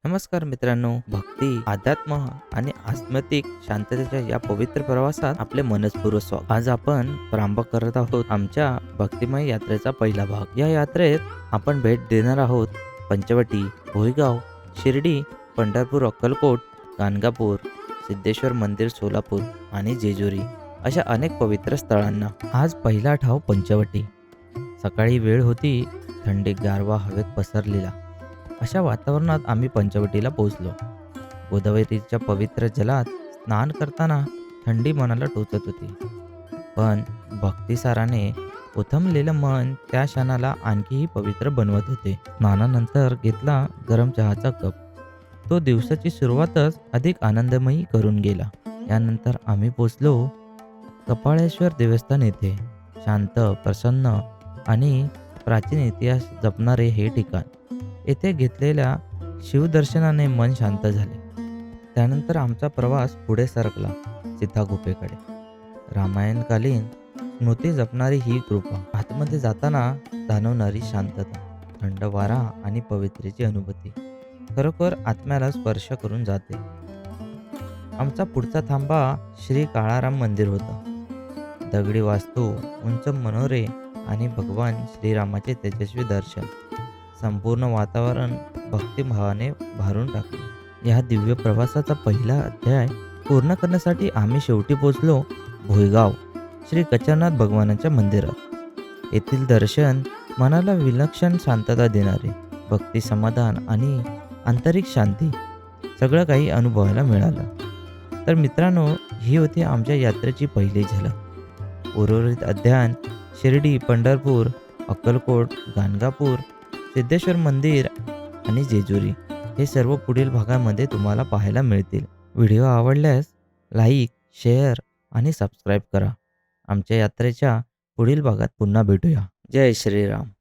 नमस्कार मित्रांनो, भक्ती, अध्यात्म आणि आध्यात्मिक शांततेच्या या पवित्र प्रवासात आपले मनस्पूर्वक स्वागत. आज आपण प्रारंभ करत आहोत आमच्या भक्तिमय यात्रेचा पहिला भाग. या यात्रेत आपण भेट देणार आहोत पंचवटी, भोईगाव, शिर्डी, पंढरपूर, अक्कलकोट, गाणगापूर, सिद्धेश्वर मंदिर, सोलापूर आणि जेजुरी अशा अनेक पवित्र स्थळांना. आज पहिला ठाव पंचवटी. सकाळी वेळ होती, थंडी गारवा हवेत पसरलेला. अशा वातावरणात आम्ही पंचवटीला पोहोचलो. गोदावरीच्या पवित्र जलात स्नान करताना थंडी मनाला टोचत होती, पण भक्तिसाराने उथमलेलं मन त्या क्षणाला आणखीही पवित्र बनवत होते. स्नानानंतर घेतला गरम चहाचा कप. तो दिवसाची सुरुवातच अधिक आनंदमयी करून गेला. यानंतर आम्ही पोचलो कपाळेश्वर देवस्थान येथे. शांत, प्रसन्न आणि प्राचीन इतिहास जपणारे हे ठिकाण. येथे घेतलेल्या शिवदर्शनाने मन शांत झाले. त्यानंतर आमचा प्रवास पुढे सरकला सीता गुफेकडे. रामायणकालीन स्मृती जपणारी ही कृपा. आतमध्ये जाताना जाणवणारी शांतता, थंड वारा आणि पवित्रेची अनुभूती खरोखर आत्म्याला स्पर्श करून जाते. आमचा पुढचा थांबा श्री काळाराम मंदिर होता. दगडी वास्तू, उंच मनोरे आणि भगवान श्रीरामाचे तेजस्वी दर्शन संपूर्ण वातावरण भक्तिभावाने भरून टाकले. या दिव्य प्रवासाचा पहिला अध्याय पूर्ण करण्यासाठी आम्ही शेवटी पोचलो भोईगाव श्री कचरनाथ भगवानाच्या मंदिरात. येथील दर्शन मनाला विलक्षण शांतता देणारे, भक्ती, समाधान आणि आंतरिक शांती सगळं काही अनुभवायला मिळालं. तर मित्रांनो, ही होती आमच्या यात्रेची पहिली झलक. उर्वरित अध्ययन शिर्डी, पंढरपूर, अक्कलकोट, गाणगापूर, सिद्धेश्वर मंदिर आणि जेजुरी हे सर्व पुढील भागामध्ये तुम्हाला पाहायला मिळतील. व्हिडिओ आवडल्यास लाईक, शेअर आणि सबस्क्राईब करा. आमच्या यात्रेच्या पुढील भागात पुन्हा भेटूया. जय श्रीराम.